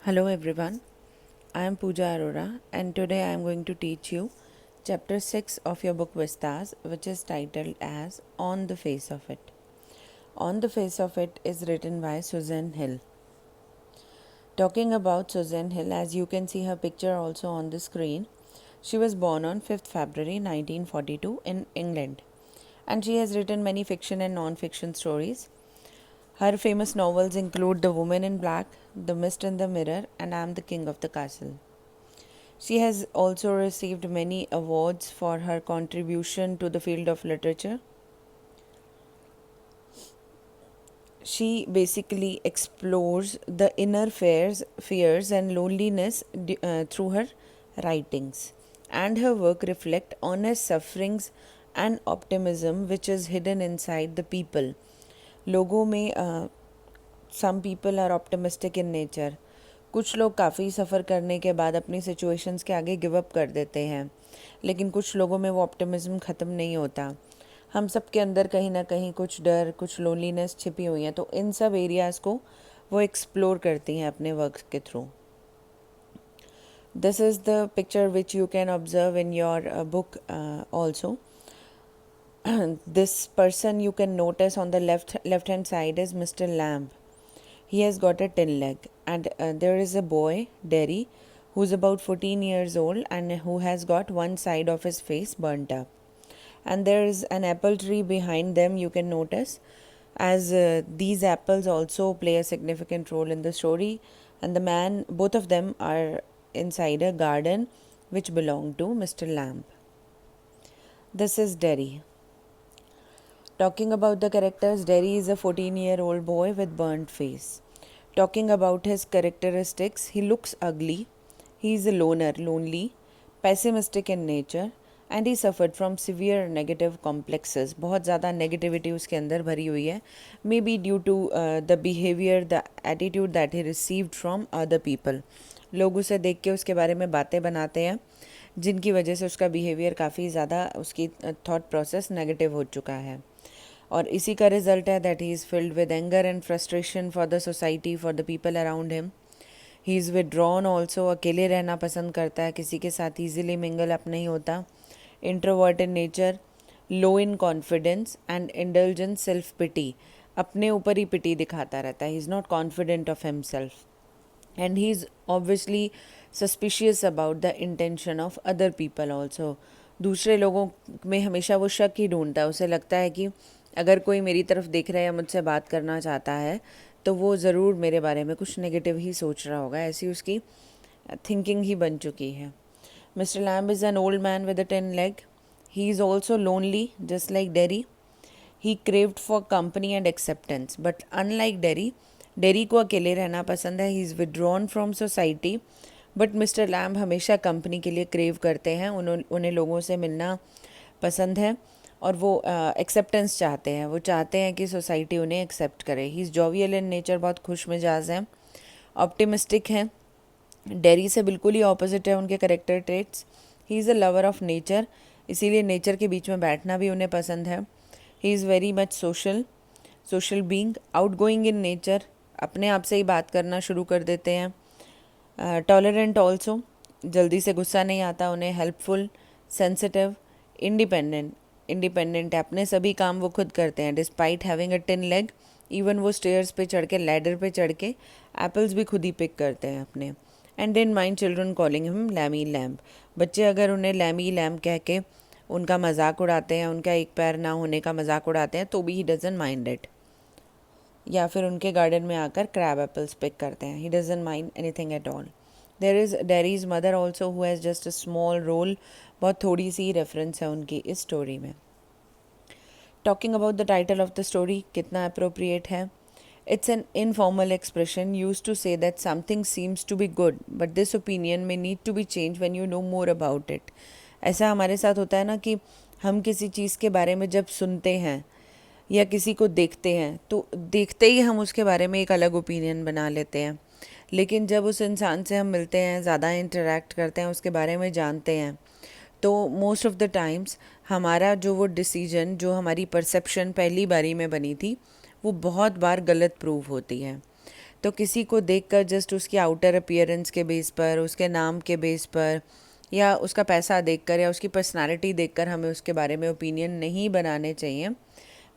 Hello everyone, I am Pooja Arora and today I am going to teach you chapter 6 of your book Vistas, which is titled as On the Face of It. On the Face of It is written by Susan Hill. Talking about Susan Hill, as you can see her picture also on the screen, she was born on 5th February 1942 in England and she has written many fiction and non-fiction stories. Her famous novels include The Woman in Black, The Mist in the Mirror, and I Am the King of the Castle. She has also received many awards for her contribution to the field of literature. She basically explores the inner fears and loneliness through her writings, and her work reflect honest sufferings and optimism which is hidden inside the people. लोगों में some people are optimistic in nature. कुछ लोग काफ़ी सफ़र करने के बाद अपनी situations के आगे गिव अप कर देते हैं, लेकिन कुछ लोगों में वो ऑप्टिमिज्म ख़त्म नहीं होता. हम सब के अंदर कहीं ना कहीं कुछ डर, कुछ लोनलीनेस छिपी हुई है, तो इन सब एरियाज़ को वो एक्सप्लोर करती हैं अपने वर्क के through. This is the picture which you can observe in your book also. This person you can notice on the left hand side is Mr. Lamb. He has got a tin leg, and there is a boy, Derry, who's about 14 years old and who has got one side of his face burnt up. And there is an apple tree behind them, you can notice, as these apples also play a significant role in the story. And the man, both of them are inside a garden which belonged to Mr. Lamb. This is Derry. Talking about the characters, Derry is a 14-year-old boy with burnt face. Talking about his characteristics, he looks ugly, he is a loner, lonely, pessimistic in nature, and he suffered from severe negative complexes. बहुत ज़्यादा negativity उसके अंदर भरी हुई है, maybe due to the behavior, the attitude that he received from other people. लोग उसे देख के उसके बारे में बातें बनाते हैं, जिनकी वजह से उसका बिहेवियर काफ़ी ज़्यादा, उसकी थॉट प्रोसेस नेगेटिव हो चुका है. और इसी का रिजल्ट है that he is filled with anger and frustration for the society, for the people around him. He is withdrawn also, अकेले रहना पसंद करता है, किसी के साथ ईजिली मिंगल अप नहीं होता. Introvert in nature, low in confidence and indulgent self pity, अपने ऊपर ही पिटी दिखाता रहता है. He is not confident of himself and he is obviously suspicious about the intention of other people also. दूसरे लोगों में हमेशा वो शक ही ढूंढता है. उसे लगता है कि अगर कोई मेरी तरफ देख रहा है या मुझसे बात करना चाहता है तो वो ज़रूर मेरे बारे में कुछ नेगेटिव ही सोच रहा होगा, ऐसी उसकी थिंकिंग ही बन चुकी है. Mister Lamb is an old man with a ten leg. He is also lonely just like dairy. He craved for company and acceptance, but unlike dairy, dairy को अकेले रहना पसंद है. He is withdrawn from society, but mister lamb हमेशा company के लिए crave करते हैं. उन्हें लोगों से मिलना पसंद है और वो एक्सेप्टेंस चाहते हैं. वो चाहते हैं कि सोसाइटी उन्हें एक्सेप्ट करे. He is jovial in nature, बहुत खुश मिजाज हैं, ऑप्टिमिस्टिक हैं. डेरी से बिल्कुल ही ऑपोजिट है उनके character traits. He is a lover of nature, इसीलिए नेचर के बीच में बैठना भी उन्हें पसंद है. He is very much social being, out going in nature, अपने आप से ही बात करना शुरू कर देते हैं. टॉलरेंट ऑल्सो, जल्दी से गुस्सा नहीं आता उन्हें. हेल्पफुल, सेंसिटिव, इंडिपेंडेंट है, अपने सभी काम वो खुद करते हैं. Despite having a tin leg, even वो स्टेयर्स पे चढ़ के, लैडर पे चढ़ के एप्पल्स भी खुद ही पिक करते हैं अपने. And in mind children calling him Lammy lamb, बच्चे अगर उन्हें लैमी लैम्ब कह के उनका मजाक उड़ाते हैं, उनका एक पैर ना होने का मजाक उड़ाते हैं, तो भी ही डजन माइंड इट. या फिर उनके गार्डन में आकर क्रैब एप्पल्स पिक करते हैं. He doesn't mind anything at all. There is Derry's mother also who has just a small role, बहुत थोड़ी सी रेफरेंस है उनकी इस स्टोरी में. Talking about the title of the story, कितना अप्रोप्रिएट है. It's an informal expression use to say that something seems to be good but this opinion may need to be change when you know more about it. ऐसा हमारे साथ होता है ना कि हम किसी चीज़ के बारे में जब सुनते हैं या किसी को देखते हैं तो देखते ही हम उसके बारे में एक अलग ओपिनियन बना लेते हैं, लेकिन जब उस इंसान से हम मिलते हैं, ज़्यादा इंटरेक्ट करते हैं, उसके बारे में जानते हैं, तो मोस्ट ऑफ द टाइम्स हमारा जो वो डिसीजन, जो हमारी परसेप्शन पहली बारी में बनी थी, वो बहुत बार गलत प्रूव होती है. तो किसी को देखकर जस्ट उसकी आउटर अपीयरेंस के बेस पर, उसके नाम के बेस पर, या उसका पैसा देखकर या उसकी पर्सनालिटी देखकर हमें उसके बारे में ओपिनियन नहीं बनाने चाहिए,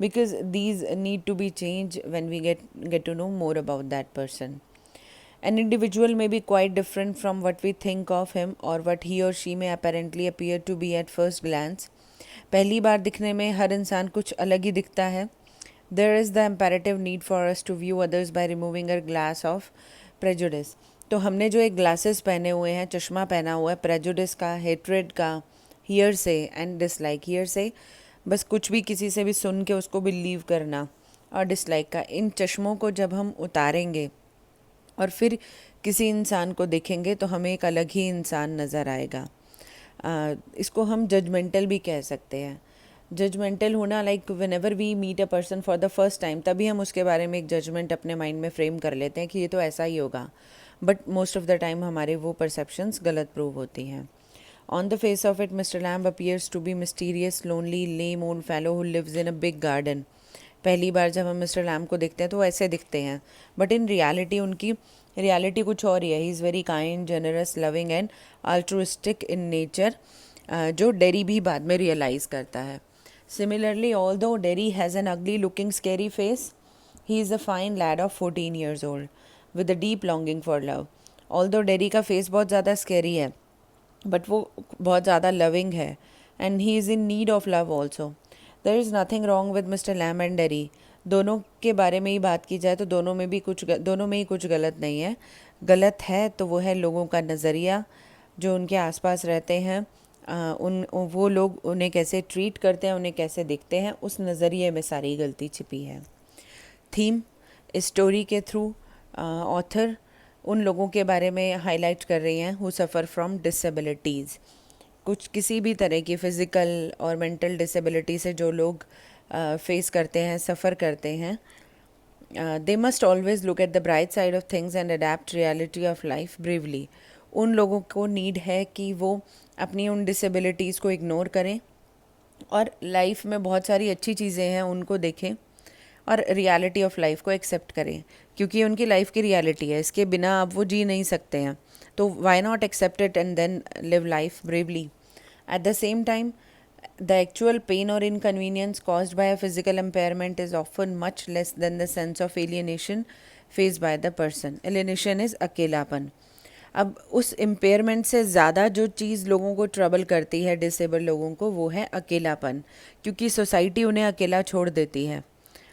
because these need to be change when we get to know more about that person. An individual may be quite different from what we think of him or what he or she may apparently appear to be at first glance. पहली बार दिखने में हर इंसान कुछ अलग ही दिखता है. There is the imperative need for us to view others by removing our glass of prejudice. तो हमने जो एक ग्लासेस पहने हुए हैं, चश्मा पहना हुआ है प्रेजुडिस का, हेट्रेड का, हियर से एंड डिसलाइक. हियर से बस कुछ भी किसी से भी सुन के उसको बिलीव करना, और डिसलाइक का. इन चश्मों को जब हम उतारेंगे और फिर किसी इंसान को देखेंगे तो हमें एक अलग ही इंसान नज़र आएगा. इसको हम जजमेंटल भी कह सकते हैं. जजमेंटल होना like whenever we meet a person for the first time, तभी हम उसके बारे में एक जजमेंट अपने माइंड में फ्रेम कर लेते हैं कि ये तो ऐसा ही होगा, but most of the time हमारे वो परसेप्शंस गलत प्रूव होती हैं. On the face of it mister Lamb appears to be mysterious, lonely, lame old fellow who lives in a big garden. पहली बार जब हम मिस्टर लैम्ब को देखते हैं तो वो ऐसे दिखते हैं, बट इन रियलिटी उनकी रियलिटी कुछ और ही है. He is very kind, generous, loving and altruistic in nature, जो डेरी भी बाद में रियलाइज़ करता है. Similarly, although Derry has an ugly looking scary face, he is a fine lad of 14 years old with a deep longing for love. Although Derry का face बहुत ज़्यादा scary है, बट वो बहुत ज़्यादा लविंग है, and he is in need of love also. There is nothing wrong with mister Lamb and Derry. दोनों के बारे में ही बात की जाए तो दोनों में ही कुछ गलत नहीं है. गलत है तो वो है लोगों का नज़रिया, जो उनके आसपास रहते हैं, वो लोग उन्हें कैसे ट्रीट करते हैं, उन्हें कैसे देखते हैं, उस नज़रिए में सारी गलती छिपी है. थीम इस स्टोरी के थ्रू ऑथर उन लोगों के बारे में हाईलाइट कर रही हैं हु सफ़र फ्रॉम डिसेबिलिटीज़. कुछ किसी भी तरह की फ़िज़िकल और मेंटल डिसेबिलिटी से जो लोग फेस करते हैं, सफ़र करते हैं, they must always look at the bright side of things and adapt reality of life bravely. उन लोगों को नीड है कि वो अपनी उन डिसेबिलिटीज़ को इग्नोर करें और लाइफ में बहुत सारी अच्छी चीज़ें हैं उनको देखें और रियलिटी ऑफ लाइफ को एक्सेप्ट करें, क्योंकि उनकी लाइफ की रियलिटी है, इसके बिना अब वो जी नहीं सकते हैं. तो why not accept it and then live life bravely. At the same time, the actual pain or inconvenience caused by a physical impairment is often much less than the sense of alienation faced by the person. Alienation is अकेलापन. अब उस impairment से ज़्यादा जो चीज़ लोगों को trouble करती है, डिसेबल लोगों को, वो है अकेलापन, क्योंकि सोसाइटी उन्हें अकेला छोड़ देती है,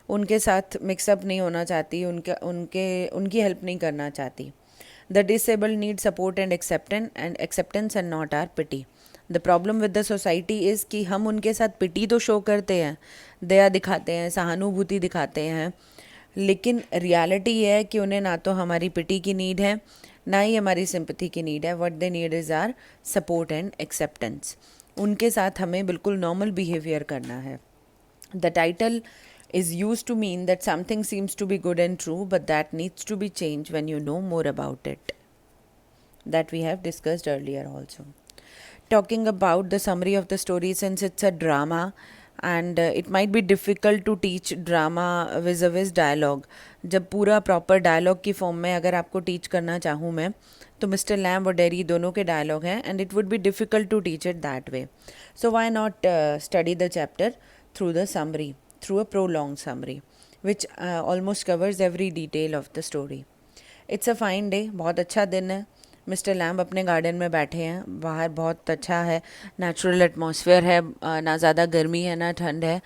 उनके साथ मिक्सअप नहीं होना चाहती, उनकी हेल्प नहीं करना चाहती. The disabled need support and acceptance and not our pity. The problem with the society is कि हम उनके साथ पिटी तो शो करते हैं, दया दिखाते हैं, सहानुभूति दिखाते हैं, लेकिन रियलिटी ये है कि उन्हें ना तो हमारी पिटी की नीड है, ना ही हमारी सिंपैथी की नीड है. What they need is our support and acceptance. उनके साथ हमें बिल्कुल नॉर्मल बिहेवियर करना है. The title is used to mean that something seems to be good and true, but that needs to be changed when you know more about it. That we have discussed earlier also. Talking about the summary of the story, since it's a drama and it might be difficult to teach drama vis-a-vis dialogue. जब पूरा proper dialogue की form में अगर आपको teach करना चाहूँ मैं, तो मिस्टर लैम्ब और डेरी दोनों के dialogue हैं, and it would be difficult to teach it that way. So why not study the chapter through the summary, through a prolonged summary, which almost covers every detail of the story. It's a fine day, बहुत अच्छा दिन है. Mister lamb अपने garden में बैठे हैं, बाहर बहुत अच्छा है, नेचुरल एटमॉस्फेयर है, ना ज़्यादा गर्मी है ना ठंड है,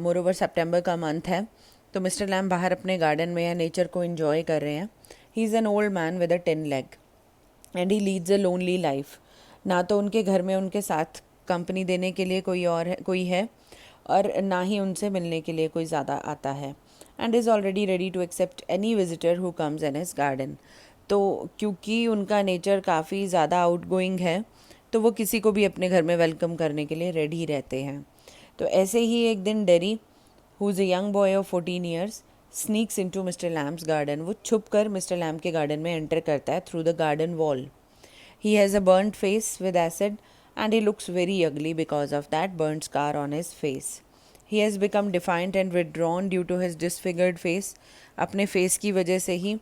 मोरोवर सितंबर का मंथ है. तो मिस्टर लैम्ब बाहर अपने गार्डन में या नेचर को इन्जॉय कर रहे हैं. He is an old man with a 10 leg and he leads a lonely life. ना तो उनके घर में उनके साथ कंपनी देने के लिए कोई है और ना ही उनसे मिलने के लिए कोई ज़्यादा आता है. And is already ready to accept any visitor who comes in his garden. तो क्योंकि उनका नेचर काफ़ी ज़्यादा आउटगोइंग है, तो वो किसी को भी अपने घर में वेलकम करने के लिए रेडी रहते हैं. तो ऐसे ही एक दिन Derry, who is a young boy of 14 years, sneaks into Mr Lamb's garden. वो छुप कर मिस्टर लैम्ब के गार्डन में एंटर करता है through the garden wall. He has a burnt face with acid and he looks very ugly because of that burnt scar on his face. He has become defiant and withdrawn due to his disfigured face. अपने face की वजह से ही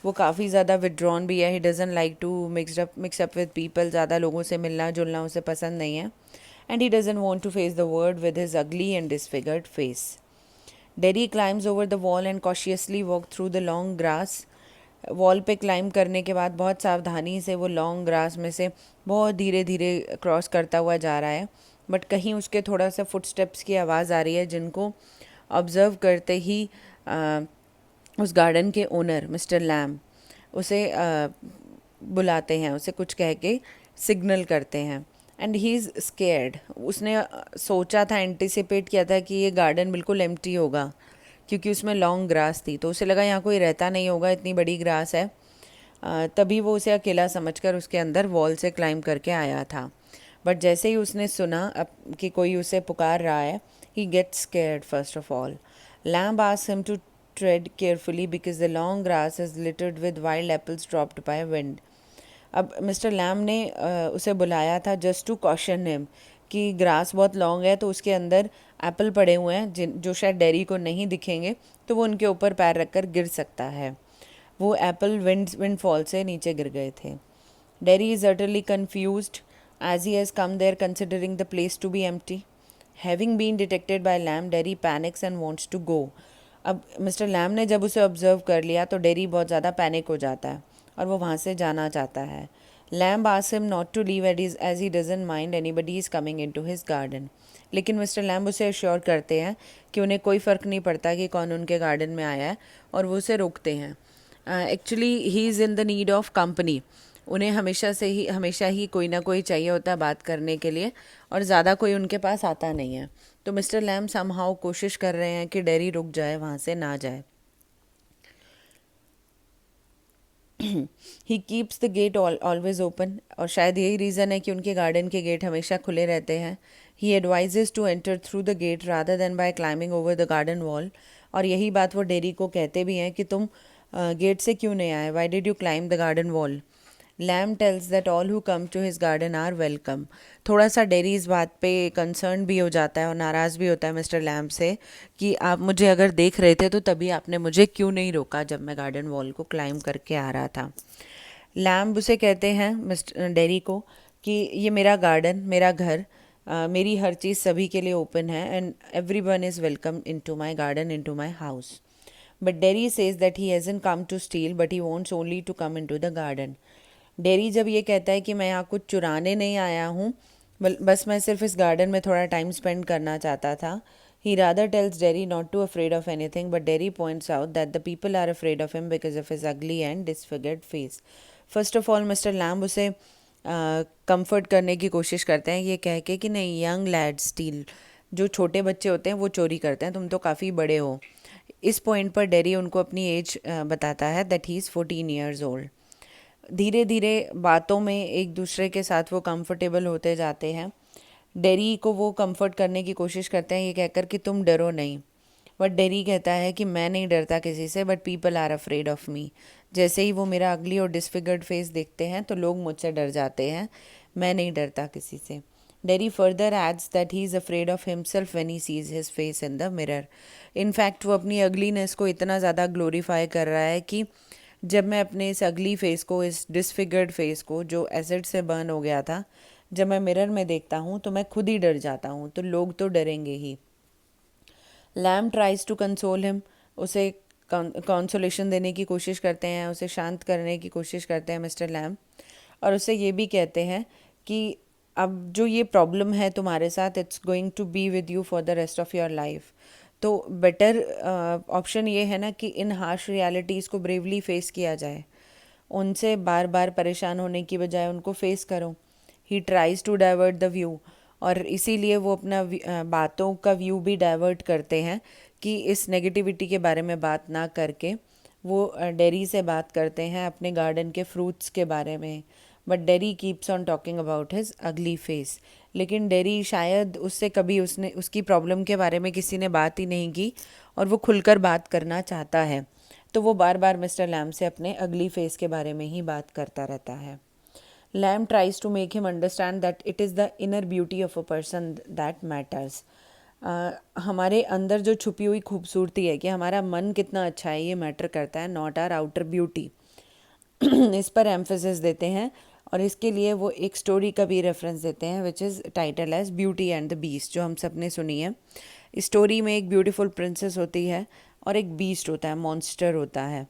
वो काफ़ी ज़्यादा withdrawn भी है. He doesn't like to mix up with people. ज़्यादा लोगों से मिलना जुलना उसे पसंद नहीं है. And he doesn't want to face the world with his ugly and disfigured face. Derry climbs over the wall and cautiously walk through the long grass. Wall पे क्लाइम करने के बाद बहुत सावधानी से वो लॉन्ग ग्रास में से बहुत धीरे धीरे क्रॉस करता हुआ जा रहा है. बट कहीं उसके थोड़ा सा फुटस्टेप्स की आवाज़ आ रही है, जिनको ऑब्ज़र्व करते ही उस गार्डन के ओनर मिस्टर लैम उसे बुलाते हैं, उसे कुछ कह के सिग्नल करते हैं. And he is scared. उसने सोचा था, एंटिसिपेट किया था कि ये गार्डन बिल्कुल एम्प्टी होगा, क्योंकि उसमें लॉन्ग ग्रास थी. तो उसे लगा यहाँ कोई रहता नहीं होगा, इतनी बड़ी ग्रास है. तभी वो उसे अकेला समझकर उसके अंदर वॉल से क्लाइम करके आया था. बट जैसे ही उसने सुना कि कोई उसे पुकार रहा है, he gets scared first of all. Lamb asks him to tread carefully because the long grass is littered with wild apples dropped by wind. अब मिस्टर लैम ने उसे बुलाया था जस्ट टू कॉशन हिम कि ग्रास बहुत long है, तो उसके अंदर एप्पल पड़े हुए हैं जो शायद डेरी को नहीं दिखेंगे, तो वो उनके ऊपर पैर रखकर गिर सकता है. वो एप्पल विंडफॉल से नीचे गिर गए थे. Dairy is utterly confused as he has come there considering the place to be empty. Having been detected by Lamb, Derry panics and wants to go. अब मिस्टर लैम ने जब उसे ऑब्जर्व कर लिया तो डेरी बहुत ज़्यादा पैनिक हो जाता है और वो वहाँ से जाना चाहता है. Lamb asks him not to leave as he doesn't mind anybody is coming into his garden. लेकिन मिस्टर लैम्ब उसे अश्योर करते हैं कि उन्हें कोई फ़र्क नहीं पड़ता कि कौन उनके गार्डन में आया है, और वो उसे रोकते हैं. Actually he is in the need of company. उन्हें हमेशा ही कोई ना कोई चाहिए होता है बात करने के लिए, और ज़्यादा कोई उनके पास आता नहीं है. तो मिस्टर लैम समहाउ कोशिश कर रहे हैं कि डेरी रुक जाए, वहाँ से ना जाए. He keeps the gate always open. और शायद यही रीज़न है कि उनके गार्डन के गेट हमेशा खुले रहते हैं. He advises to enter through the gate rather than by climbing over the garden wall. और यही बात वो डेरी को कहते भी हैं कि तुम गेट से क्यों नहीं आए, why did you climb the garden wall. Lamb tells that all who come to his garden are welcome. थोड़ा सा डेरी इस बात पे कंसर्न भी हो जाता है और नाराज़ भी होता है मिस्टर लैम से कि आप मुझे अगर देख रहे थे तो तभी आपने मुझे क्यों नहीं रोका जब मैं गार्डन वॉल को क्लाइम करके आ रहा था. लैम्ब उसे कहते हैं मिस्टर डेरी को कि ये मेरा गार्डन, मेरा घर, मेरी हर चीज़ सभी के लिए ओपन है, and every one is welcome into my garden, into my house. But Derry says that he hasn't come to steal but he wants only to come into the garden. Derry जब ये कहता है कि मैं यहाँ कुछ चुराने नहीं आया हूँ, बस मैं सिर्फ इस गार्डन में थोड़ा टाइम स्पेंड करना चाहता था. He rather tells Derry not to afraid of anything, but Derry points out that the people are afraid of him because of his ugly and disfigured face. First of all, Mr. Lamb उसे comfort करने की कोशिश करते हैं ये कह के कि नहीं, यंग लैड स्टील. जो छोटे बच्चे होते हैं वो चोरी करते हैं, तुम तो काफ़ी बड़े हो. इस पॉइंट पर डेरी उनको अपनी एज बताता है that he is 14 years old. धीरे धीरे बातों में एक दूसरे के साथ वो कंफर्टेबल होते जाते हैं. डेरी को वो कंफर्ट करने की कोशिश करते हैं ये कहकर कि तुम डरो नहीं. बट डेरी कहता है कि मैं नहीं डरता किसी से, but people are afraid of me. जैसे ही वो मेरा अगली और डिसफिगर्ड फेस देखते हैं तो लोग मुझसे डर जाते हैं, मैं नहीं डरता किसी से. Derry further adds that he is afraid of himself when he sees his face in the mirror. In fact वो अपनी अगलीनेस को इतना ज़्यादा ग्लोरीफाई कर रहा है कि जब मैं अपने इस अगली फेस को, इस डिसफिगर्ड फेस को जो एसिड से बर्न हो गया था, जब मैं मिरर में देखता हूँ तो मैं खुद ही डर जाता हूँ, तो लोग तो डरेंगे ही. Lamb tries to console him. उसे कंसोलेशन देने की कोशिश करते हैं, उसे शांत करने की कोशिश करते हैं मिस्टर लैम, और उसे ये भी कहते हैं कि अब जो ये प्रॉब्लम है तुम्हारे साथ, it's going to be with you for the rest of your life. तो बेटर ऑप्शन ये है ना कि इन हार्श रियलिटीज़ को ब्रेवली फेस किया जाए. उनसे बार बार परेशान होने की बजाय उनको फेस करो. He tries to divert the view, और इसीलिए वो अपना बातों का व्यू भी डाइवर्ट करते हैं कि इस नेगेटिविटी के बारे में बात ना करके वो डेरी से बात करते हैं अपने गार्डन के फ्रूट्स के बारे में. But dairy keeps on talking about his अगली फेस. लेकिन डेरी शायद उससे कभी उसकी प्रॉब्लम के बारे में किसी ने बात ही नहीं की, और वो खुलकर बात करना चाहता है, तो वो बार बार मिस्टर लैम से अपने अगली फेस के बारे में ही बात करता रहता है. Lamb tries to make him understand that it is the inner beauty of a person that matters. हमारे अंदर जो छुपी हुई खूबसूरती है कि हमारा मन कितना अच्छा है, ये मैटर करता है, नॉट आर आउटर ब्यूटी. इस पर एम्फेसिस देते हैं और इसके लिए वो एक स्टोरी का भी रेफरेंस देते हैं which is title as beauty and the beast, जो हम सब ने सुनी है। इस स्टोरी में एक ब्यूटीफुल प्रिंसेस होती है और एक बीस्ट होता है, मॉन्स्टर होता है।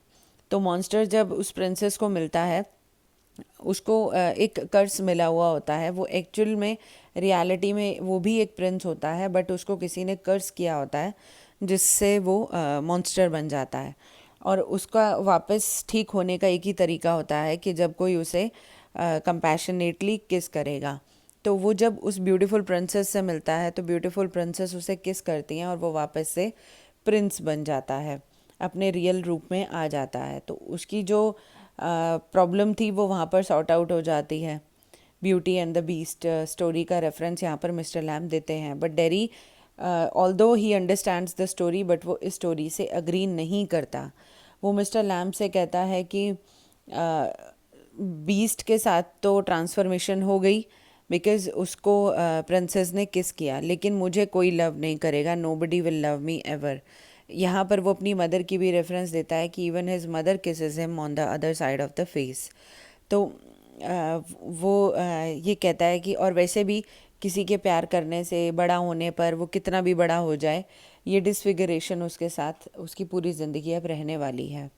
तो मॉन्स्टर जब उस प्रिंसेस को मिलता है, उसको एक कर्स मिला हुआ होता है। वो एक्चुअल में रियलिटी में वो भी एक प्रिंस होता है, बट उसको किसी ने कर्स किया होता है जिससे वो मॉन्स्टर बन जाता है। और उसका वापस ठीक होने का एक ही तरीका होता है कि जब कोई उसे कंपैशनेटली किस करेगा। तो वो जब उस ब्यूटीफुल प्रिंसेस से मिलता है तो ब्यूटीफुल प्रिंसेस उसे किस करती हैं और वो वापस से प्रिंस बन जाता है, अपने रियल रूप में आ जाता है। तो उसकी जो प्रॉब्लम थी वो वहाँ पर सॉर्ट आउट हो जाती है। Beauty and the beast story का रेफरेंस यहाँ पर मिस्टर लैम्ब देते हैं। But dairy although he understands the story, but वो इस स्टोरी से अग्री नहीं करता। वो मिस्टर लैम्ब से कहता है कि बीस्ट के साथ तो ट्रांसफॉर्मेशन हो गई बिकॉज उसको प्रिंसेस ने किस किया, लेकिन मुझे कोई लव नहीं करेगा, nobody will love me ever. यहाँ पर वो अपनी मदर की भी रेफरेंस देता है कि even his mother kisses him on the other side of the face. तो वो ये कहता है कि और वैसे भी किसी के प्यार करने से, बड़ा होने पर, वो कितना भी बड़ा हो जाए, ये डिसफिगरेशन उसके साथ उसकी पूरी ज़िंदगी अब रहने वाली है।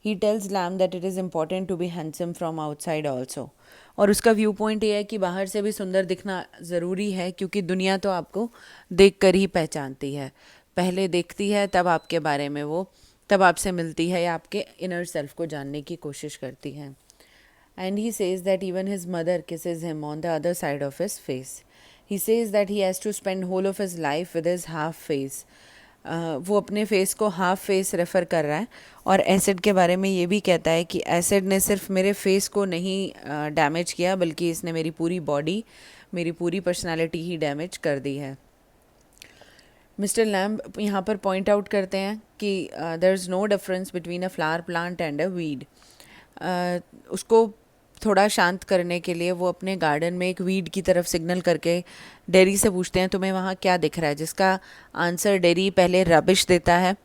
He tells Lamb that it is important to be handsome from outside also. और उसका व्यू पॉइंट ये है कि बाहर से भी सुंदर दिखना ज़रूरी है, क्योंकि दुनिया तो आपको देख कर ही पहचानती है। पहले देखती है, तब आपके बारे में वो, तब आपसे मिलती है या आपके इनर सेल्फ को जानने की कोशिश करती है। And he says that even his mother kisses him on the other side of his face. He says that he has to spend whole of his life with his half face. वो अपने face को half face refer कर रहा है। और acid के बारे में ये भी कहता है कि एसिड ने सिर्फ मेरे फेस को नहीं डैमेज किया, बल्कि इसने मेरी पूरी बॉडी, मेरी पूरी पर्सनालिटी ही डैमेज कर दी है। मिस्टर लैम्ब यहाँ पर पॉइंट आउट करते हैं कि there is no difference between a flower plant and a weed. उसको थोड़ा शांत करने के लिए वो अपने गार्डन में एक वीड की तरफ सिग्नल करके डेरी से पूछते हैं, तुम्हें वहाँ क्या दिख रहा है? जिसका आंसर डेरी पहले रबिश देता है।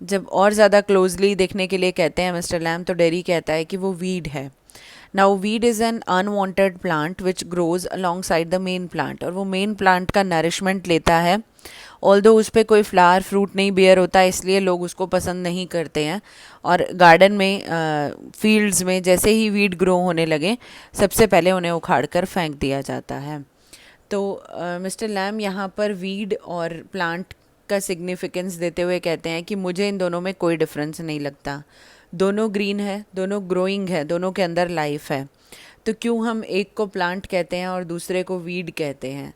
जब और ज़्यादा क्लोजली देखने के लिए कहते हैं मिस्टर लैम, तो डेरी कहता है कि वो वीड है। Now weed is an unwanted plant which grows along side the main plant. और वो मेन प्लांट का नरिशमेंट लेता है। ऑल्दो उस पर कोई फ्लावर फ्रूट नहीं बेयर होता, इसलिए लोग उसको पसंद नहीं करते हैं। और गार्डन में, फील्ड्स में जैसे ही वीड ग्रो होने लगे, सबसे पहले उन्हें उखाड़ कर फेंक दिया जाता है। तो मिस्टर लैम यहाँ पर वीड और प्लांट का सिग्निफिकेंस देते हुए कहते हैं कि मुझे इन दोनों में कोई डिफरेंस नहीं लगता। दोनों ग्रीन है, दोनों ग्रोइंग है, दोनों के अंदर लाइफ है। तो क्यों हम एक को प्लांट कहते हैं और दूसरे को वीड कहते हैं?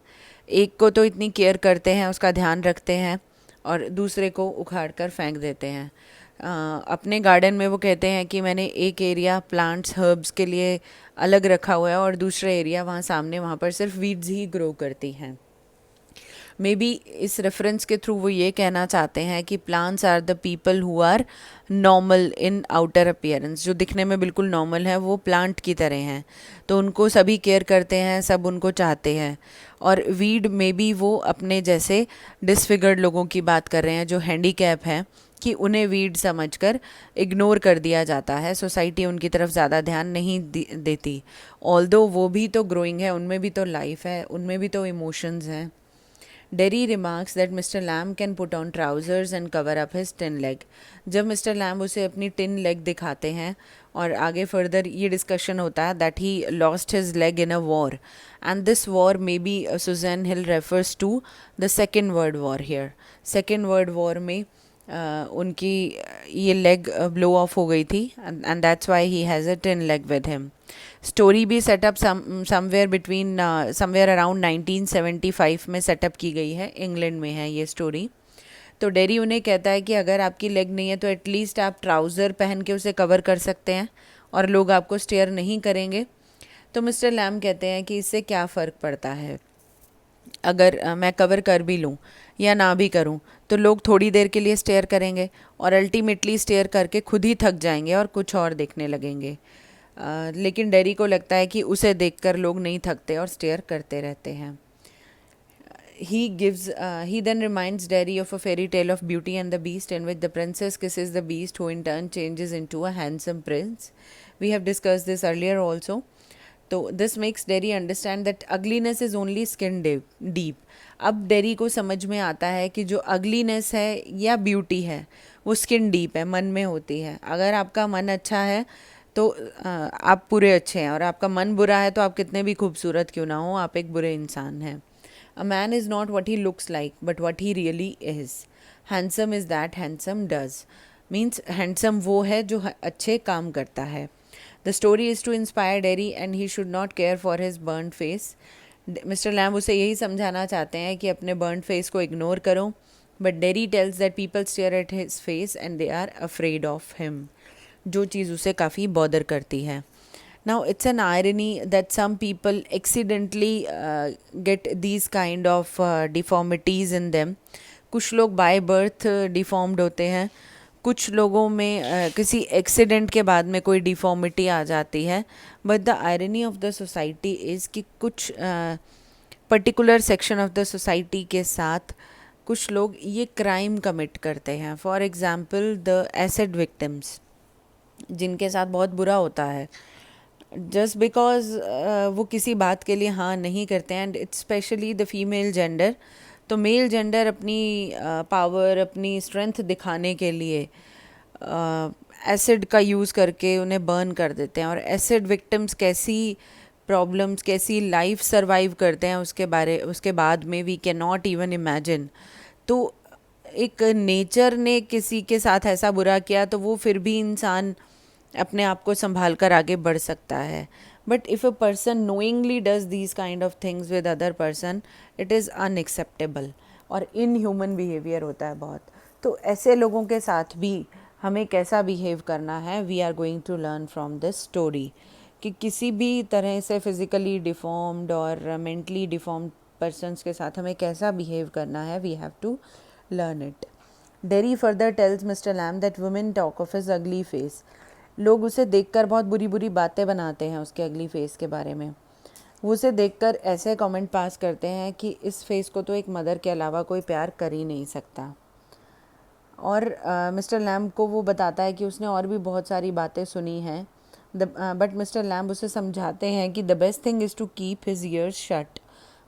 एक को तो इतनी केयर करते हैं, उसका ध्यान रखते हैं, और दूसरे को उखाड़ कर फेंक देते हैं। अपने गार्डन में वो कहते हैं कि मैंने एक एरिया प्लांट्स हर्ब्स के लिए अलग रखा हुआ है और दूसरा एरिया वहाँ सामने, वहाँ पर सिर्फ वीड्स ही ग्रो करती हैं। मे बी इस रेफरेंस के थ्रू वो ये कहना चाहते हैं कि plants are the people who are normal in outer appearance. जो दिखने में बिल्कुल नॉर्मल है वो प्लांट की तरह हैं, तो उनको सभी केयर करते हैं, सब उनको चाहते हैं। और वीड में भी वो अपने जैसे डिसफिगर्ड लोगों की बात कर रहे हैं जो हैंडीकैप हैं, कि उन्हें वीड समझकर इग्नोर कर दिया जाता है। सोसाइटी उनकी तरफ ज़्यादा ध्यान नहीं देती। ऑल्दो वो भी तो ग्रोइंग है, उनमें भी तो लाइफ है, उनमें भी तो इमोशंस हैं। Dairy remarks that mister lamb can put on trousers and cover up his tin leg. जब मिस्टर लैम्ब उसे अपनी टिन लेग दिखाते हैं, और आगे फर्दर ये डिस्कशन होता है that he lost his leg in a war, and this war maybe Susan Hill refers to the second world war here. Second world war में उनकी ये लेग ब्लो ऑफ हो गई थी, and that's why he has a tin leg with him. Story भी setup somewhere around 1975 में setup की गई है, इंग्लैंड में है ये स्टोरी। तो डेरी उन्हें कहता है कि अगर आपकी लेग नहीं है तो एटलीस्ट आप ट्राउज़र पहन के उसे कवर कर सकते हैं और लोग आपको स्टेयर नहीं करेंगे। तो मिस्टर लैम कहते हैं कि इससे क्या फ़र्क पड़ता है, अगर मैं कवर कर भी लूँ या ना भी करूँ, तो लोग थोड़ी देर के लिए स्टेयर करेंगे और अल्टीमेटली स्टेयर करके खुद ही थक जाएंगे और कुछ और देखने लगेंगे। लेकिन डेरी को लगता है कि उसे देखकर लोग नहीं थकते और स्टेयर करते रहते हैं। He then reminds Derry of a fairy tale of Beauty and the Beast, in which the princess kisses the beast, who in turn changes into a handsome prince. We have discussed this earlier also. तो this makes dairy understand that ugliness is only skin deep. अब dairy को समझ में आता है कि जो ugliness है या ब्यूटी है वो स्किन डीप है, मन में होती है. अगर आपका मन अच्छा है तो आप पूरे अच्छे हैं, और आपका मन बुरा है तो आप कितने भी खूबसूरत क्यों ना हो, आप एक बुरे इंसान हैं. A man is not what he looks like but what he really is. Handsome is that handsome does. Means handsome वो है जो अच्छे काम करता है. The story is to inspire Derry and he should not care for his burnt face. Mister Lamb उसे यही समझाना चाहते हैं कि अपने burnt face को इग्नोर करो. But Derry tells that people stare at his face and they are afraid of him. जो चीज़ उसे काफ़ी बॉदर करती है. Now it's an irony that some people accidentally get these kind of deformities in them. कुछ लोग by birth deformed होते हैं, कुछ लोगों में किसी एक्सीडेंट के बाद में कोई डिफॉर्मिटी आ जाती है. But the irony of the society is कि कुछ particular section of the society के साथ कुछ लोग ये क्राइम कमिट करते हैं. For example the acid victims, जिनके साथ बहुत बुरा होता है जस्ट बिकॉज वो किसी बात के लिए हाँ नहीं करते हैं. And it's specially the female gender. तो मेल जेंडर अपनी पावर, अपनी स्ट्रेंथ दिखाने के लिए एसिड का यूज़ करके उन्हें बर्न कर देते हैं. और एसिड विक्टिम्स कैसी प्रॉब्लम्स, कैसी लाइफ सरवाइव करते हैं उसके बाद में we can not even imagine. तो एक नेचर ने किसी के साथ ऐसा बुरा किया तो वो फिर भी इंसान अपने आप को संभाल कर आगे बढ़ सकता है. But if a person knowingly does these kind of things with other person, it is unacceptable और इनह्यूमन बिहेवियर होता है बहुत. तो ऐसे लोगों के साथ भी हमें कैसा बिहेव करना है, we are going to learn from this story. कि किसी भी तरह से फिज़िकली डिफॉर्म्ड और मेंटली डिफॉर्म्ड पर्सनस के साथ हमें कैसा बिहेव करना है, we have to learn it. Derry further tells Mr. Lamb that women talk of his ugly face. लोग उसे देखकर बहुत बुरी बुरी बातें बनाते हैं उसके अगली फेस के बारे में. वो उसे देखकर ऐसे कमेंट पास करते हैं कि इस फेस को तो एक मदर के अलावा कोई प्यार कर ही नहीं सकता. और मिस्टर लैम्ब को वो बताता है कि उसने और भी बहुत सारी बातें सुनी हैं. बट मिस्टर लैम्ब उसे समझाते हैं कि the best thing is to keep his ears shut.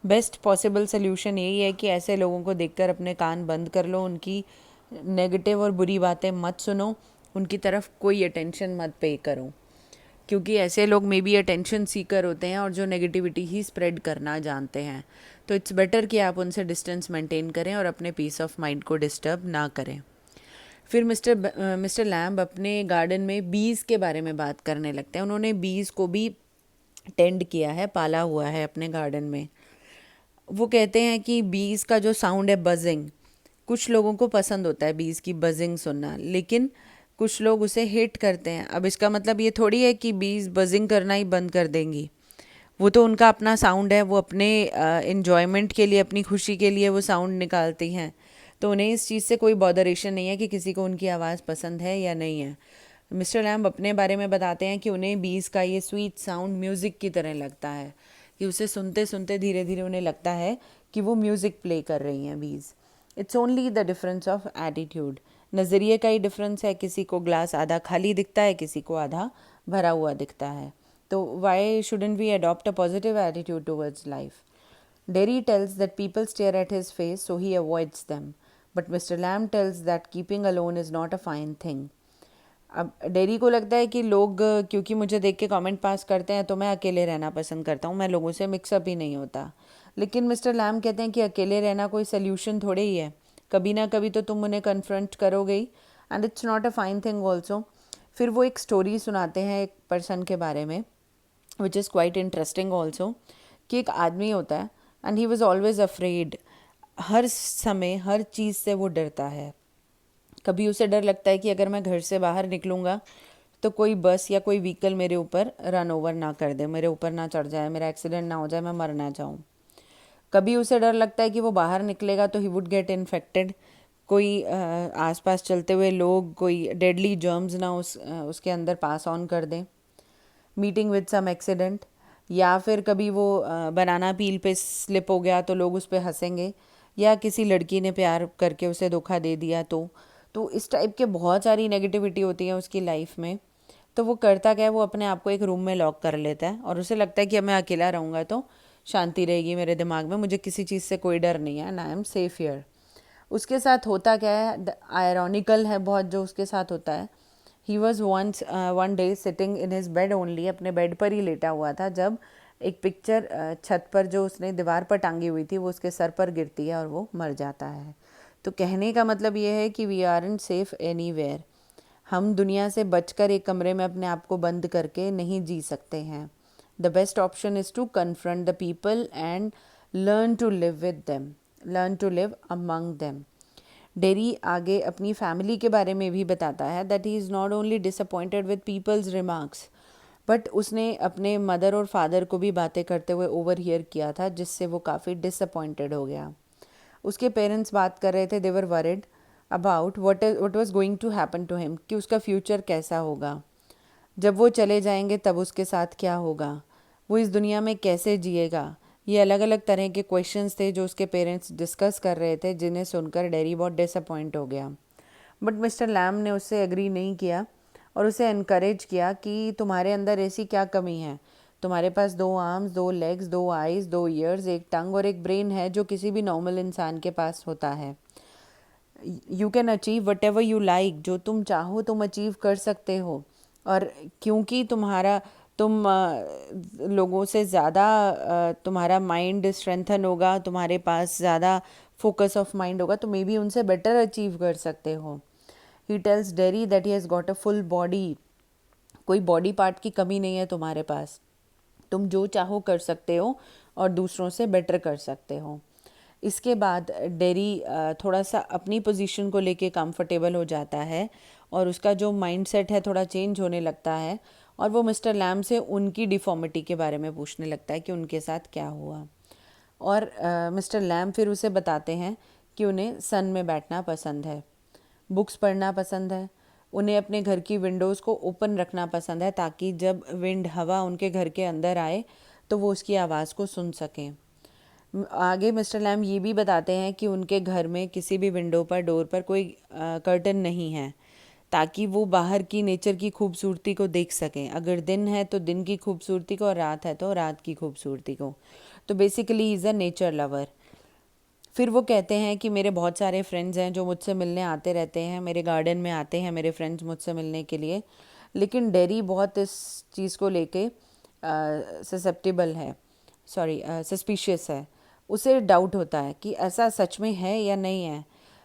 Best possible solution यही है कि ऐसे लोगों को देखकर अपने कान बंद कर लो, उनकी नेगेटिव और बुरी बातें मत सुनो, उनकी तरफ कोई अटेंशन मत पे करो. क्योंकि ऐसे लोग मे बी अटेंशन सीकर होते हैं और जो नेगेटिविटी ही स्प्रेड करना जानते हैं. तो इट्स बेटर कि आप उनसे डिस्टेंस मेंटेन करें और अपने पीस ऑफ माइंड को डिस्टर्ब ना करें. फिर मिस्टर लैम्ब अपने गार्डन में बीज़ के बारे में बात करने लगते हैं. उन्होंने बीज़ को भी टेंड किया है, पाला हुआ है अपने गार्डन में. वो कहते हैं कि बीज़ का जो साउंड है बजिंग, कुछ लोगों को पसंद होता है बीज़ की बजिंग सुनना, लेकिन कुछ लोग उसे हेट करते हैं. अब इसका मतलब ये थोड़ी है कि बीज़ बजिंग करना ही बंद कर देंगी. वो तो उनका अपना साउंड है, वो अपने इन्जॉयमेंट के लिए, अपनी खुशी के लिए वो साउंड निकालती हैं. तो उन्हें इस चीज़ से कोई बॉदरेशन नहीं है कि किसी को उनकी आवाज़ पसंद है या नहीं है. मिस्टर लैम्ब अपने बारे में बताते हैं कि उन्हें बीज़ का ये स्वीट साउंड म्यूज़िक की तरह लगता है, कि उसे सुनते सुनते धीरे धीरे उन्हें लगता है कि वो म्यूज़िक प्ले कर रही हैं bees. It's only the difference of attitude. नज़रिए का ही डिफरेंस है. किसी को ग्लास आधा खाली दिखता है, किसी को आधा भरा हुआ दिखता है. तो why shouldn't we adopt a positive attitude towards life. Derry tells that people stare at his face so he avoids them. But Mr. Lamb tells that keeping alone is not a fine thing. अब dairy को लगता है कि लोग क्योंकि मुझे देख के कमेंट पास करते हैं तो मैं अकेले रहना पसंद करता हूँ, मैं लोगों से मिक्सअप ही नहीं होता. लेकिन मिस्टर लैम कहते हैं कि अकेले रहना कोई सल्यूशन थोड़े ही है, कभी ना कभी तो तुम उन्हें कन्फ्रंट करोगे ही, and it's not a fine thing also. फिर वो एक स्टोरी सुनाते हैं एक पर्सन के बारे में which is quite interesting also. कि एक आदमी होता है and he was always afraid. हर समय हर चीज़ से वो डरता है. कभी उसे डर लगता है कि अगर मैं घर से बाहर निकलूँगा तो कोई बस या कोई व्हीकल मेरे ऊपर रन ओवर ना कर दे, मेरे ऊपर ना चढ़ जाए, मेरा एक्सीडेंट ना हो जाए, मैं मर ना जाऊँ. कभी उसे डर लगता है कि वो बाहर निकलेगा तो ही वुड गेट इन्फेक्टेड. कोई आसपास चलते हुए लोग कोई डेडली जर्म्स ना उसके अंदर पास ऑन कर दें. मीटिंग विद सम एक्सीडेंट, या फिर कभी वो बनाना पील पे स्लिप हो गया तो लोग उस पर हंसेंगे, या किसी लड़की ने प्यार करके उसे धोखा दे दिया तो इस टाइप के बहुत सारी नेगेटिविटी होती है उसकी लाइफ में. तो वो करता क्या है, वो अपने आप को एक रूम में लॉक कर लेता है और उसे लगता है कि अब मैं अकेला रहूँगा तो शांति रहेगी मेरे दिमाग में, मुझे किसी चीज़ से कोई डर नहीं है and I am safe here. उसके साथ होता क्या है, आयरॉनिकल है बहुत जो उसके साथ होता है। He was once one day sitting in his bed only, अपने बेड पर ही लेटा हुआ था, जब एक पिक्चर छत पर जो उसने दीवार पर टांगी हुई थी वो उसके सर पर गिरती है और वो मर जाता है। तो कहने का मतलब ये है कि वी आरंट सेफ एनीवेयर। हम दुनिया से बचकर एक कमरे में अपने आप को बंद करके नहीं जी सकते हैं। The best option is to confront the people and learn to live with them, learn to live among them. Derry आगे अपनी फैमिली के बारे में भी बताता है that he is not only disappointed with peoples remarks, but उसने अपने मदर और फादर को भी बातें करते हुए ओवर हियर किया था, जिससे वो काफ़ी डिसअपॉइंटेड हो गया। उसके पेरेंट्स बात कर रहे थे, they were worried about what was going to happen to him, कि उसका फ्यूचर कैसा होगा, जब वो चले जाएंगे तब उसके साथ क्या होगा, वो इस दुनिया में कैसे जिएगा। ये अलग अलग तरह के क्वेश्चंस थे जो उसके पेरेंट्स डिस्कस कर रहे थे, जिन्हें सुनकर डेरी बहुत डिसअपॉइंट हो गया। बट मिस्टर लैम ने उससे एग्री नहीं किया और उसे एनकरेज किया कि तुम्हारे अंदर ऐसी क्या कमी है, तुम्हारे पास 2 आर्म्स, 2 लेग्स, 2 आइज़, 2 ईयर्स, एक टंग और एक ब्रेन है जो किसी भी नॉर्मल इंसान के पास होता है। You can achieve what ever you like, जो तुम चाहो तुम अचीव कर सकते हो। और क्योंकि तुम लोगों से ज़्यादा तुम्हारा माइंड स्ट्रेंथन होगा, तुम्हारे पास ज़्यादा फोकस ऑफ माइंड होगा, तो मे बी उनसे बेटर अचीव कर सकते हो। He tells dairy that he has got a full body, कोई बॉडी पार्ट की कमी नहीं है तुम्हारे पास, तुम जो चाहो कर सकते हो और दूसरों से बेटर कर सकते हो। इसके बाद डेरी थोड़ा सा अपनी पोजीशन को लेके कंफर्टेबल हो जाता है और उसका जो माइंडसेट है थोड़ा चेंज होने लगता है और वो मिस्टर लैम से उनकी डिफॉर्मिटी के बारे में पूछने लगता है कि उनके साथ क्या हुआ। और मिस्टर लैम फिर उसे बताते हैं कि उन्हें सन में बैठना पसंद है, बुक्स पढ़ना पसंद है, उन्हें अपने घर की विंडोज़ को ओपन रखना पसंद है ताकि जब विंड हवा उनके घर के अंदर आए तो वो उसकी आवाज़ को सुन सकें। आगे मिस्टर लैम ये भी बताते हैं कि उनके घर में किसी भी विंडो पर, डोर पर कोई कर्टन नहीं है ताकि वो बाहर की नेचर की खूबसूरती को देख सकें। अगर दिन है तो दिन की खूबसूरती को और रात है तो रात की खूबसूरती को। तो basically is a nature lover. फिर वो कहते हैं कि मेरे बहुत सारे फ्रेंड्स हैं जो मुझसे मिलने आते रहते हैं, मेरे गार्डन में आते हैं मेरे फ्रेंड्स मुझसे मिलने के लिए, लेकिन डेरी बहुत इस चीज़ को लेके ससेप्टिबल है, सॉरी सस्पिशियस है। उसे डाउट होता है कि ऐसा सच में है या नहीं है,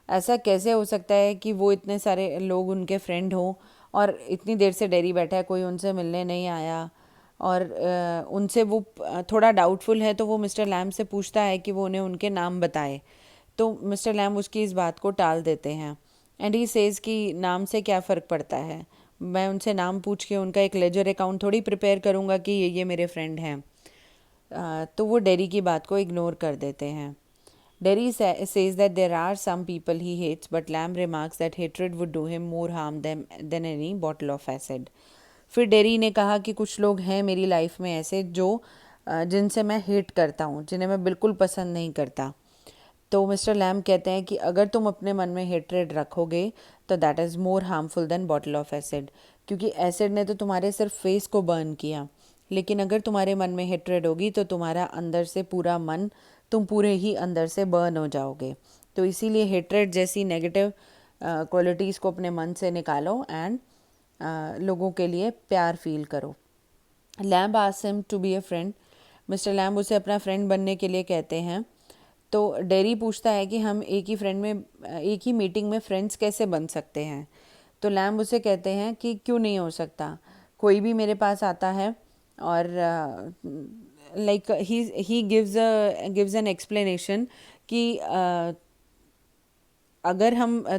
ऐसा कैसे हो सकता है कि वो इतने सारे लोग उनके फ्रेंड हों और इतनी देर से डेरी बैठा है, कोई उनसे मिलने नहीं आया। और उनसे वो थोड़ा डाउटफुल है तो वो मिस्टर लैम से पूछता है कि वो उन्हें उनके नाम बताए, तो मिस्टर लैम उसकी इस बात को टाल देते हैं एंड ही सेज़ कि नाम से क्या फ़र्क पड़ता है, मैं उनसे नाम पूछ के उनका एक लेजर अकाउंट थोड़ी प्रिपेयर करूँगा कि ये मेरे फ्रेंड हैं। तो वो डेरी की बात को इग्नोर कर देते हैं। Dairy says that there are some people he hates, but Lamb remarks that hatred would do him more harm than any bottle of acid. फिर डेरी ने कहा कि कुछ लोग हैं मेरी लाइफ में ऐसे जो जिनसे मैं हेट करता हूँ, जिन्हें मैं बिल्कुल पसंद नहीं करता। तो मिस्टर लैम कहते हैं कि अगर तुम अपने मन में हेट्रेड रखोगे तो that is more harmful than bottle of acid, क्योंकि एसिड ने तो तुम्हारे सिर्फ फेस को बर्न किया, लेकिन अगर तुम्हारे मन में हेट्रेड होगी तो तुम्हारा अंदर से पूरा मन, तुम पूरे ही अंदर से बर्न हो जाओगे। तो इसीलिए हेट्रेड जैसी नेगेटिव क्वालिटीज़ को अपने मन से निकालो एंड लोगों के लिए प्यार फील करो। Lamb asks him to be a friend, mister Lamb उसे अपना फ्रेंड बनने के लिए कहते हैं। तो डेरी पूछता है कि हम एक ही मीटिंग में फ्रेंड्स कैसे बन सकते हैं। तो लैम्ब उसे कहते हैं कि क्यों नहीं हो सकता, कोई भी मेरे पास आता है और like he gives an explanation कि अगर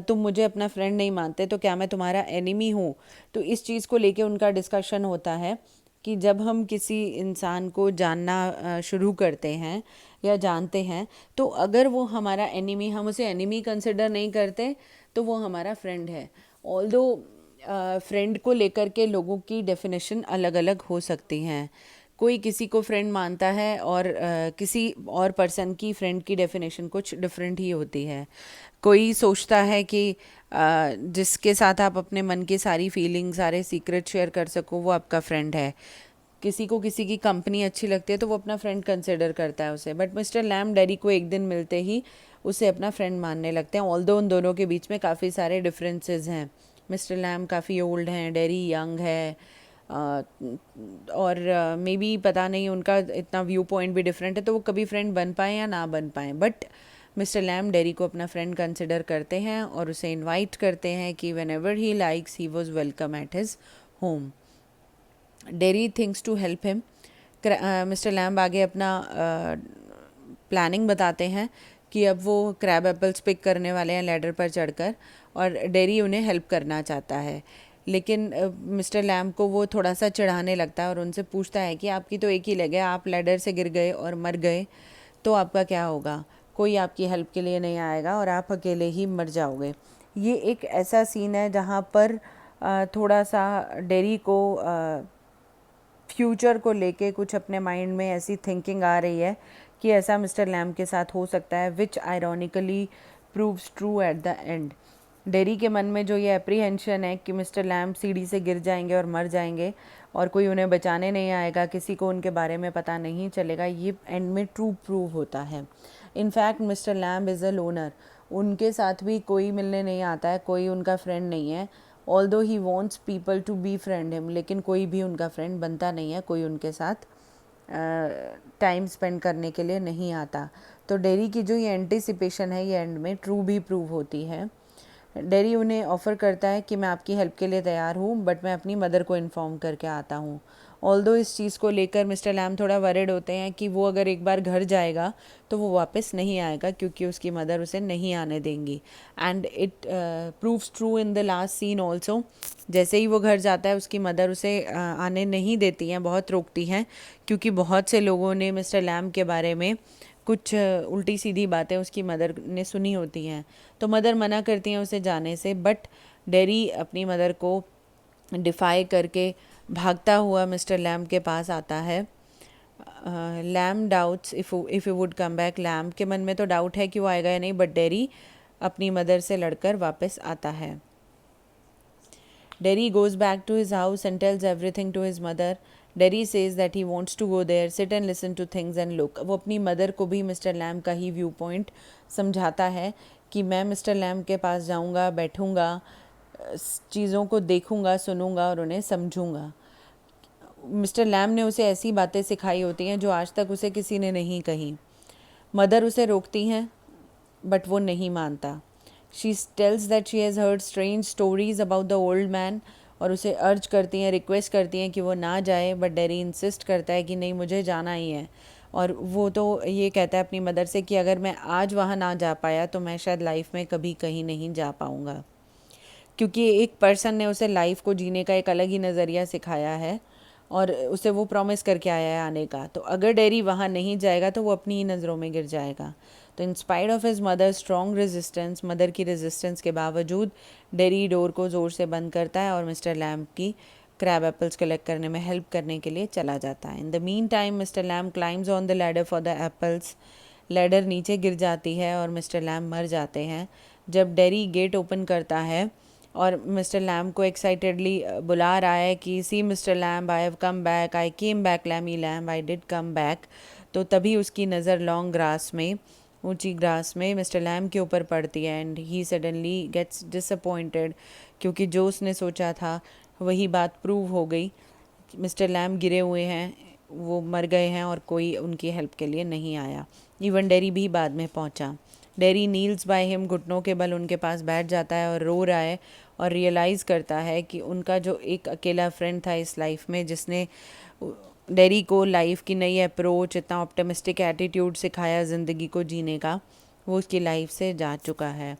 तुम मुझे अपना फ्रेंड नहीं मानते तो क्या मैं तुम्हारा एनिमी हूँ। तो इस चीज़ को लेके उनका डिस्कशन होता है कि जब हम किसी इंसान को जानना शुरू करते हैं या जानते हैं, तो अगर वो हमारा एनिमी, हम उसे एनिमी कंसिडर नहीं करते तो वो हमारा फ्रेंड है। ऑल्दो फ्रेंड को लेकर के लोगों की डेफिनेशन अलग अलग हो सकती हैं। कोई किसी को फ्रेंड मानता है और किसी और पर्सन की फ्रेंड की डेफिनेशन कुछ डिफरेंट ही होती है। कोई सोचता है कि जिसके साथ आप अपने मन की सारी फीलिंग सारे सीक्रेट शेयर कर सको वो आपका फ्रेंड है। किसी को किसी की कंपनी अच्छी लगती है तो वो अपना फ्रेंड कंसिडर करता है उसे, बट मिस्टर लैम डेरी को एक दिन मिलते ही उसे अपना फ्रेंड मानने लगते हैं। ऑल्दो उन दोनों के बीच में काफ़ी सारे डिफरेंसेस हैं। मिस्टर लैम काफ़ी ओल्ड हैं, डेरी यंग है, और मे बी पता नहीं उनका इतना व्यू पॉइंट भी डिफरेंट है तो वो कभी फ्रेंड बन पाए या ना बन पाए, बट मिस्टर लैम डेरी को अपना फ्रेंड कंसिडर करते हैं और उसे इनवाइट करते हैं कि whenever he likes he was welcome at his home. Derry thinks to help him. Mister Lamb आगे अपना प्लानिंग बताते हैं कि अब वो क्रैब एप्पल्स पिक करने वाले हैं लैडर पर चढ़कर, और डेरी उन्हें हेल्प करना चाहता है। लेकिन मिस्टर लैम्ब को वो थोड़ा सा चिढ़ाने लगता है और उनसे पूछता है कि आपकी तो एक ही लेग है, आप लैडर से गिर गए और मर गए तो आपका क्या होगा? कोई आपकी हेल्प के लिए नहीं आएगा और आप अकेले ही मर जाओगे। ये एक ऐसा सीन है जहाँ पर थोड़ा सा डेरी को फ्यूचर को लेके कुछ अपने माइंड में ऐसी थिंकिंग आ रही है कि ऐसा मिस्टर लैम के साथ हो सकता है, which ironically proves true at the end. Derry के मन में जो ये अप्रीहेंशन है कि मिस्टर लैम सीढ़ी से गिर जाएंगे और मर जाएंगे और कोई उन्हें बचाने नहीं आएगा, किसी को उनके बारे में पता नहीं चलेगा, ये एंड में ट्रू प्रूव होता है। In fact mister Lamb is a loner, उनके साथ भी कोई मिलने नहीं आता है, कोई उनका फ्रेंड नहीं है। Although he wants people to be friend him, लेकिन कोई भी उनका फ्रेंड बनता नहीं है, कोई उनके साथ टाइम स्पेंड करने के लिए नहीं आता। तो डेरी की जो ये एंटिसिपेशन है ये एंड में ट्रू भी प्रूव होती है। डेरी उन्हें ऑफ़र करता है कि मैं आपकी हेल्प के लिए तैयार हूँ, बट मैं अपनी मदर को इन्फॉर्म करके आता हूँ। ऑल्दो इस चीज़ को लेकर मिस्टर लैम थोड़ा वरिड होते हैं कि वो अगर एक बार घर जाएगा तो वो वापस नहीं आएगा क्योंकि उसकी मदर उसे नहीं आने देंगी। And it proves true in the last scene also. जैसे ही वो घर जाता है उसकी मदर उसे आने नहीं देती हैं, बहुत रोकती हैं, क्योंकि बहुत से लोगों ने मिस्टर लैम के बारे में कुछ उल्टी सीधी बातें उसकी मदर ने सुनी होती हैं, तो मदर मना करती हैं उसे जाने से। बट डेरी अपनी मदर को डिफाई करके भागता हुआ मिस्टर लैम के पास आता है। Lamb doubts if you would come back. Lamb के मन में तो डाउट है कि वो आएगा या नहीं, बट डेरी अपनी मदर से लड़कर वापस आता है। Dairy goes back to his house and tells everything to his mother. Dairy says that he wants to go there, sit and listen to things and look. वो अपनी मदर को भी मिस्टर लैम का ही व्यू पॉइंट समझाता है कि मैं mister Lamb के पास जाऊंगा, बैठूंगा, चीज़ों को देखूंगा, सुनूंगा और उन्हें समझूंगा। मिस्टर लैम ने उसे ऐसी बातें सिखाई होती हैं जो आज तक उसे किसी ने नहीं कही। मदर उसे रोकती हैं बट वो नहीं मानता। She tells that she has heard strange stories about the old man, और उसे अर्ज करती हैं, रिक्वेस्ट करती हैं कि वो ना जाए, बट डेरी इंसिस्ट करता है कि नहीं मुझे जाना ही है। और वो तो ये कहता है अपनी मदर से कि अगर मैं आज वहाँ ना जा पाया तो मैं शायद लाइफ में कभी कहीं नहीं जा पाऊँगा, क्योंकि एक पर्सन ने उसे लाइफ को जीने का एक अलग ही नज़रिया सिखाया है और उसे वो प्रॉमिस करके आया है आने का। तो अगर डेरी वहाँ नहीं जाएगा तो वो अपनी ही नज़रों में गिर जाएगा। तो in spite of his mother strong resistance, mother की रेजिस्टेंस के बावजूद डेरी डोर को ज़ोर से बंद करता है और मिस्टर लैम्ब की क्रैब एप्पल्स कलेक्ट करने में हेल्प करने के लिए चला जाता है। In the mean time mister lamb climbs on the ladder for the apples. Ladder नीचे गिर जाती है और मिस्टर लैम्ब मर जाते हैं। जब डेरी गेट ओपन करता है और मिस्टर लैम्ब को एक्साइटेडली बुला रहा है कि see Mr Lamb, I have come back, I came back Lamey Lamb, I did come back, तो तभी उसकी नज़र लॉन्ग ग्रास में, ऊंची ग्रास में मिस्टर लैम्ब के ऊपर पड़ती है। And he suddenly gets disappointed, क्योंकि जो उसने सोचा था वही बात प्रूव हो गई। मिस्टर लैम्ब गिरे हुए हैं, वो मर गए हैं और कोई उनकी हेल्प के लिए नहीं आया। इवन डेरी भी बाद में पहुंचा। डेरी नील्स बाय हिम, घुटनों के बल उनके पास बैठ जाता है और रो रहा है और रियलाइज़ करता है कि उनका जो एक अकेला फ्रेंड था इस लाइफ में, जिसने डेरी को लाइफ की नई अप्रोच, इतना ऑप्टिमिस्टिक एटीट्यूड सिखाया ज़िंदगी को जीने का, वो उसकी लाइफ से जा चुका है।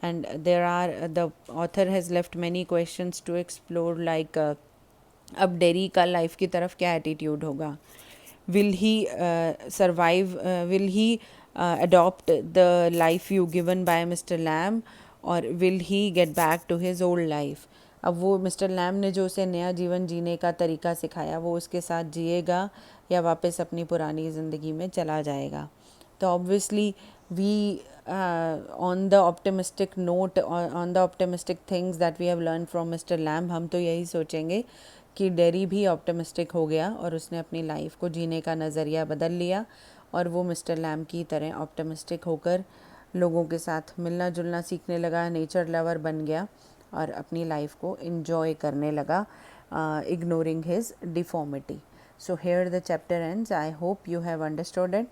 And there are the author has left many questions to explore, like अब डेरी का लाइफ की तरफ क्या एटीट्यूड होगा? Will he survive, will he adopt the life view given by Mr. Lamb, or will he get back to his old life? अब वो mister lamb ने जो उसे नया जीवन जीने का तरीका सिखाया वो उसके साथ जिएगा या वापस अपनी पुरानी ज़िंदगी में चला जाएगा। तो obviously we on the optimistic note, on the optimistic things that we have learn from mister Lamb, हम तो यही सोचेंगे कि डेरी भी ऑप्टिमिस्टिक हो गया और उसने अपनी लाइफ को जीने का नज़रिया बदल लिया और वो मिस्टर लैम्ब की तरह ऑप्टिमिस्टिक होकर लोगों के साथ मिलना जुलना सीखने लगा, नेचर लवर बन गया और अपनी लाइफ को इन्जॉय करने लगा, ignoring his deformity. So here the chapter ends. I hope you have understood it.